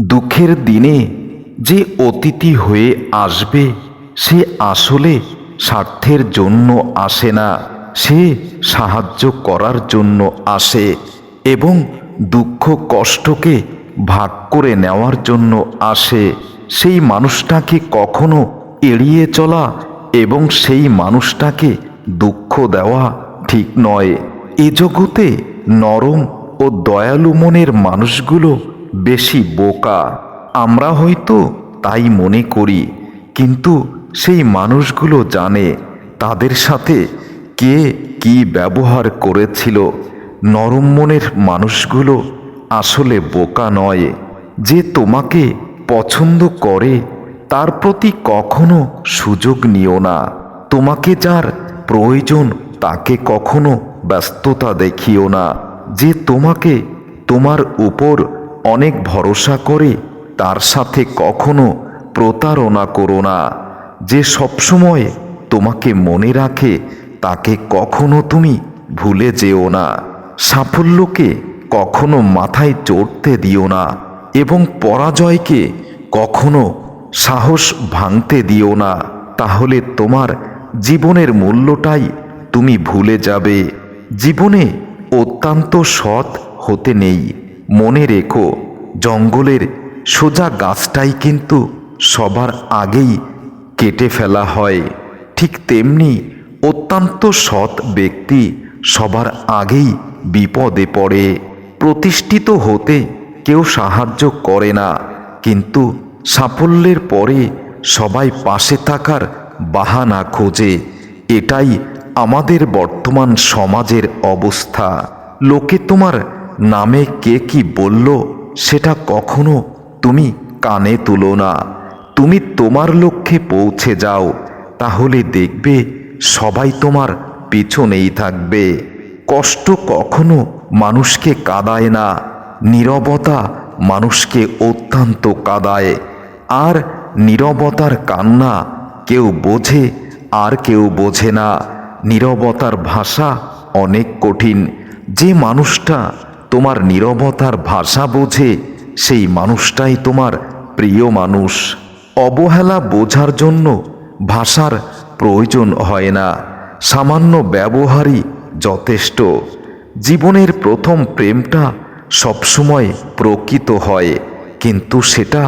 দুঃখের দিনে যে অতিথি হয়ে আসবে সে আসলে স্বার্থের জন্য আসে না, সে সাহায্য করার জন্য আসে এবং দুঃখ কষ্টকে ভাগ করে নেওয়ার জন্য আসে। সেই মানুষটাকে কখনো এড়িয়ে চলা এবং সেই মানুষটাকে দুঃখ দেওয়া ঠিক নয়। এ জগতে নরম ও দয়ালু মনের মানুষগুলো বেশি বোকা। আমরা হয়তো তাই মনে করি, কিন্তু সেই মানুষগুলো জানে তাদের সাথে কে কি ব্যবহার করেছিল। নরম মনের মানুষগুলো আসলে বোকা নয়। যে তোমাকে পছন্দ করে তার প্রতি কখনো সুযোগ নিও না। তোমাকে যার প্রয়োজন তাকে কখনো ব্যস্ততা দেখিও না। যে তোমাকে তোমার উপর অনেক ভরসা করে তার সাথে কখনো প্রতারণা করো না। যে সবসময় তোমাকে মনে রাখে তাকে কখনো তুমি ভুলে যেও না। সাফল্যকে কখনো মাথায় চড়তে দিও না এবং পরাজয়কে কখনো সাহস ভাঙতে দিও না। তাহলে তোমার জীবনের মূল্যটাই তুমি ভুলে যাবে। জীবনে অত্যন্ত সৎ হতে নেই। মনে রেখো, জঙ্গলের সোজা গাছটাই কিন্তু সবার আগেই কেটে ফেলা হয়। ঠিক তেমনি অত্যন্ত সৎ ব্যক্তি সবার আগেই বিপদে পড়ে। প্রতিষ্ঠিত হতে কেউ সাহায্য করে না, কিন্তু সাফল্যের পরে সবাই পাশে থাকার বাহানা খোঁজে। এটাই আমাদের বর্তমান সমাজের অবস্থা। লোকে তোমার নামে কে কি বলল সেটা কখনো তুমি কানে তুলো না। তুমি তোমার লক্ষ্যে পৌঁছে যাও, তাহলে দেখবে সবাই তোমার পিছনেই থাকবে। কষ্ট কখনো মানুষকে কাঁদায় না, নীরবতা মানুষকে অত্যন্ত কাঁদায়। আর নীরবতার কান্না কেউ বোঝে আর কেউ বোঝে না। নীরবতার ভাষা অনেক কঠিন। যে মানুষটা তোমার নীরবতার ভাষা বোঝে সেই মানুষটাই তোমার প্রিয় মানুষ। অবহেলা বোঝার জন্য ভাষার প্রয়োজন হয় না, সামান্য ব্যবহারই যথেষ্ট। জীবনের প্রথম প্রেমটা সবসময় প্রকৃত হয়, কিন্তু সেটা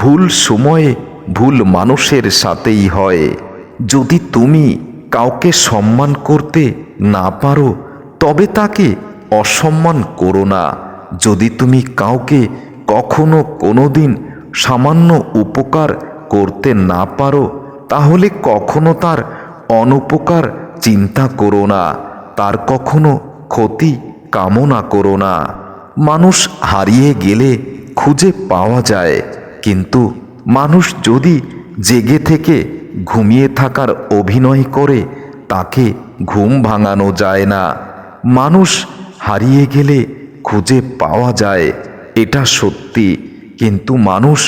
ভুল সময়ে ভুল মানুষের সাথেই হয়। যদি তুমি কাউকে সম্মান করতে না পারো তবে তাকে অসম্মান করো না। যদি তুমি কাউকে কখনো কোনোদিন সামান্য উপকার করতে না পারো তাহলে কখনো তার অনুপকার চিন্তা করো না, তার কখনো ক্ষতি কামনা করো না। মানুষ হারিয়ে গেলে খুঁজে পাওয়া যায়, কিন্তু মানুষ যদি জেগে থেকে ঘুমিয়ে থাকার অভিনয় করে তাকে ঘুম ভাঙানো যায় না। মানুষ হারিয়ে গেলে খুঁজে পাওয়া যায়, এটা সত্যি, কিন্তু মানুষ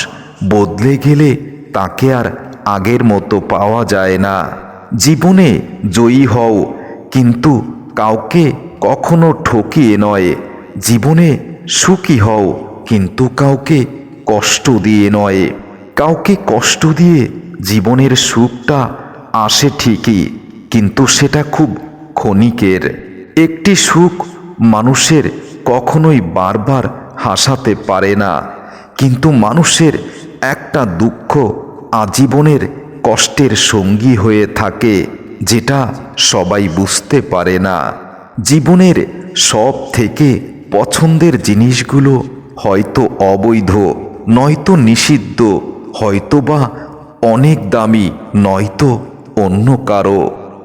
বদলে গেলে তাকে আর আগের মতো পাওয়া যায় না। জীবনে জয়ী হও, কিন্তু কাউকে কখনো ঠকিয়ে নয়। জীবনে সুখী হও, কিন্তু কাউকে কষ্ট দিয়ে নয়। কাউকে কষ্ট দিয়ে জীবনের সুখটা আসে ঠিকই, কিন্তু সেটা খুব ক্ষণিকের। একটি সুখ মানুষের কখনোই বারবার হাসাতে পারে না, কিন্তু মানুষের একটা দুঃখ আজীবনের কষ্টের সঙ্গী হয়ে থাকে, যেটা সবাই বুঝতে পারে না। জীবনের সব থেকে পছন্দের জিনিসগুলো হয়তো অবৈধ, নয়তো নিষিদ্ধ, হয়তোবা অনেক দামি, নয়তো অন্য কারো।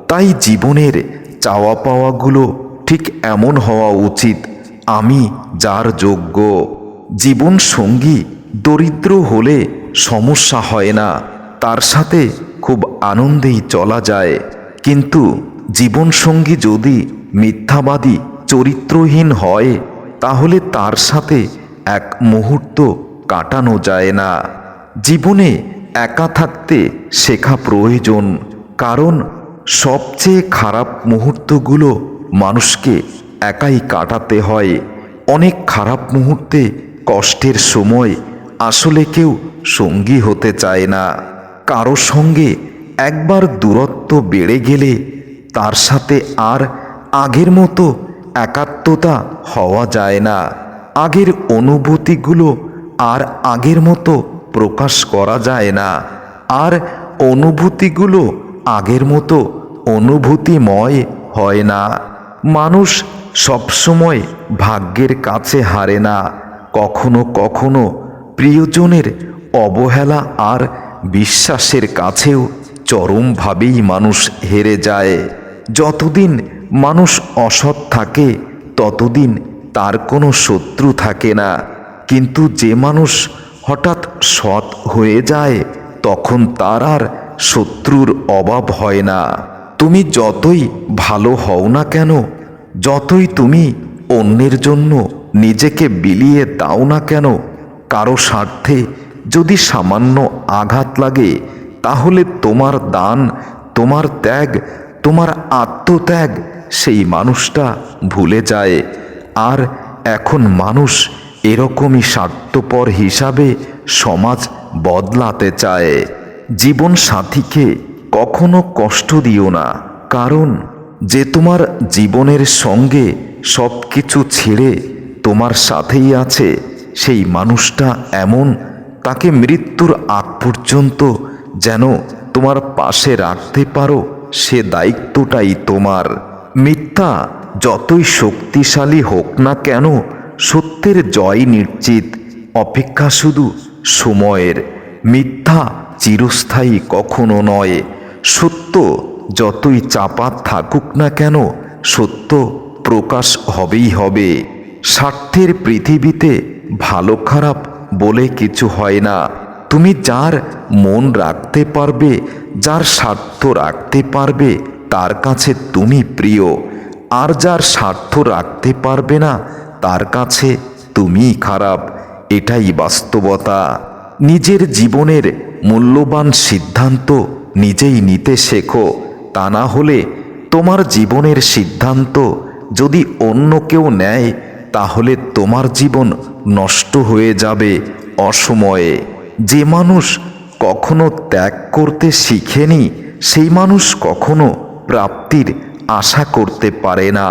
তাই জীবনের চাওয়া পাওয়াগুলো ঠিক এমন হওয়া উচিত, আমি যার যোগ্য। জীবন সঙ্গী দরিদ্র হলে সমস্যা হয় না, তার সাথে খুব আনন্দেই চলা যায়। কিন্তু জীবন সঙ্গী যদি মিথ্যাবাদী চরিত্রহীন হয় তাহলে তার সাথে এক মুহূর্ত কাটানো যায় না। জীবনে একা থাকতে শেখা প্রয়োজন, কারণ সবচেয়ে খারাপ মুহূর্তগুলো মানুষকে একাই কাটাতে হয়। অনেক খারাপ মুহূর্তে কষ্টের সময় আসলে কেউ সঙ্গী হতে চায় না। কারো সঙ্গে একবার দূরত্ব বেড়ে গেলে তার সাথে আর আগের মতো একাত্মতা হওয়া যায় না। আগের অনুভূতিগুলো আর আগের মতো প্রকাশ করা যায় না। আর অনুভূতিগুলো আগের মতো অনুভূতিময় হয় না। মানুষ সবসময় ভাগ্যের কাছে হারে না। কখনো কখনো প্রিয়জনের অবহেলা আর বিশ্বাসের কাছেও চরমভাবেই মানুষ হেরে যায়। যতদিন মানুষ অসৎ থাকে ততদিন তার কোনো শত্রু থাকে না, কিন্তু যে মানুষ হঠাৎ সৎ হয়ে যায় তখন তার আর শত্রুর অভাব হয় না। তুমি যতই ভালো হও না কেন, যতই তুমি অন্যের জন্য নিজেকে বিলিয়ে দাও না কেন, কারো স্বার্থে যদি সামান্য আঘাত লাগে তাহলে তোমার দান, তোমার ত্যাগ, তোমার আত্মত্যাগ সেই মানুষটা ভুলে যায়। আর এখন মানুষ এরকমই স্বার্থপর হিসাবে সমাজ বদলাতে চায়। জীবন সাথীকে কখনো কষ্ট দিও না, কারণ যে তোমার জীবনের সঙ্গে সব কিছু ছেড়ে তোমার সাথেই আছে সেই মানুষটা এমন, তাকে মৃত্যুর আগ পর্যন্ত যেন তোমার পাশে রাখতে পারো সে দায়িত্বটাই তোমার। মিথ্যা যতই শক্তিশালী হোক না কেন, সত্যের জয় নিশ্চিত। অপেক্ষা শুধু সময়ের। মিথ্যা চিরস্থায়ী কখনো নয়। সত্য যতই চাপা থাকুক না কেন, সত্য প্রকাশ হবেই হবে। স্বার্থের পৃথিবীতে ভালো খারাপ বলে কিছু হয় না। তুমি যার মন রাখতে পারবে, যার স্বার্থ রাখতে পারবে, তার কাছে তুমি প্রিয়। আর যার স্বার্থ রাখতে পারবে না তার কাছে তুমিই খারাপ। এটাই বাস্তবতা। নিজের জীবনের মূল্যবান সিদ্ধান্ত নিজেই নিতে শেখো। তা না হলে তোমার জীবনের সিদ্ধান্ত যদি অন্য কেউ নেয় তাহলে তোমার জীবন নষ্ট হয়ে যাবে অসময়ে। যে মানুষ কখনো ত্যাগ করতে শিখেনি সেই মানুষ কখনো প্রাপ্তির আশা করতে পারে না।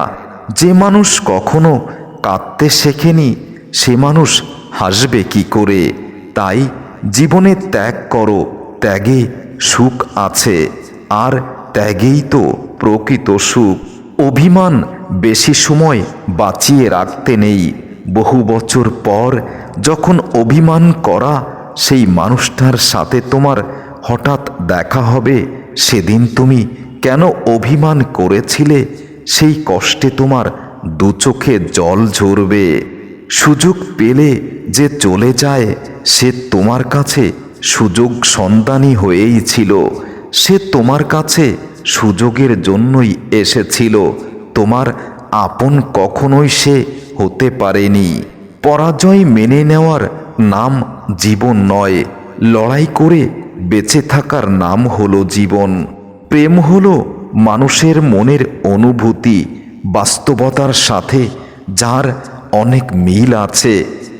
যে মানুষ কখনো কাঁদতে শেখেনি সে মানুষ হাসবে কি করে? তাই জীবনে ত্যাগ করো, ত্যাগে সুখ আছে, আর ত্যাগেই তো প্রকৃত সুখ। অভিমান বেশি সময় বাঁচিয়ে রাখতে নেই। বহু বছর পর যখন অভিমান করা সেই মানুষটার সাথে তোমার হঠাৎ দেখা হবে, সেদিন তুমি কেন অভিমান করেছিলে সেই কষ্টে তোমার দু চোখে জল ঝরবে। সুযোগ পেলে যে চলে যায় সে তোমার কাছে সুযোগ সন্ধানী হয়েই ছিল। সে তোমার কাছে সুযোগের জন্যই এসেছিল। তোমার আপন কখনোই সে হতে পারেনি। পরাজয় মেনে নেওয়ার নাম জীবন নয়। লড়াই করে বেঁচে থাকার নাম হলো জীবন। প্রেম হলো মানুষের মনের অনুভূতি, বাস্তবতার সাথে যার অনেক মিল আছে,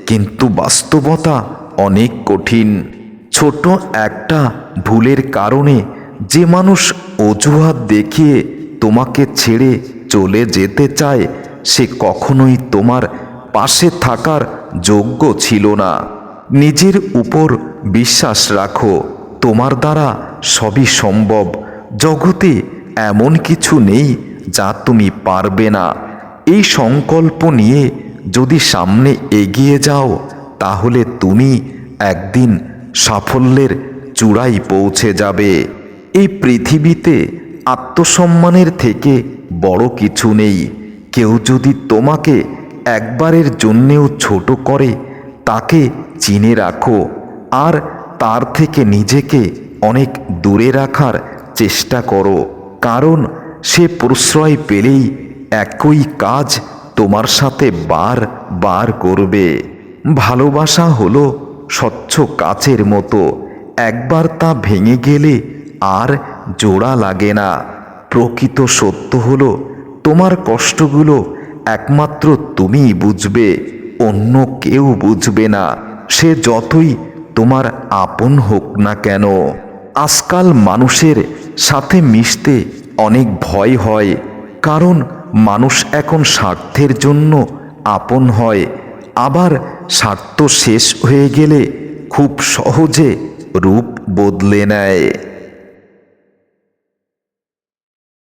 কিন্তু বাস্তবতা অনেক কঠিন। ছোট একটা ভুলের কারণে যে মানুষ অজুহাত দেখিয়ে তোমাকে ছেড়ে চলে যেতে চায় সে কখনোই তোমার পাশে থাকার যোগ্য ছিল না। নিজের উপর বিশ্বাস রাখো, তোমার দ্বারা সবই সম্ভব। জগতে এমন কিছু নেই যা তুমি পারবে না। এই সংকল্প নিয়ে যদি সামনে এগিয়ে যাও তাহলে তুমি একদিন সাফল্যের চূড়ায় পৌঁছে যাবে। এই পৃথিবীতে আত্মসম্মানের থেকে বড় কিছু নেই। কেউ যদি তোমাকে একবারের জন্যেও ছোট করে তাকে চিনে রাখো, আর তার থেকে নিজেকে অনেক দূরে রাখার চেষ্টা করো, কারণ সে প্রশ্রয় পেলেই একই কাজ তোমার সাথে বার বার করবে। ভালোবাসা হলো স্বচ্ছ কাচের মতো, একবার তা ভেঙে গেলে আর জোড়া লাগে না। প্রকৃত সত্য হলো তোমার কষ্টগুলো একমাত্র তুমিই বুঝবে, অন্য কেউ বুঝবে না। সে যতই তোমার আপন হোক না কেন। আজকাল মানুষের সাথে মিশতে অনেক ভয় হয়, কারণ মানুষ এখন স্বার্থের জন্য আপন হয়, আবার স্বার্থ শেষ হয়ে গেলে খুব সহজে রূপ বদলে নেয়।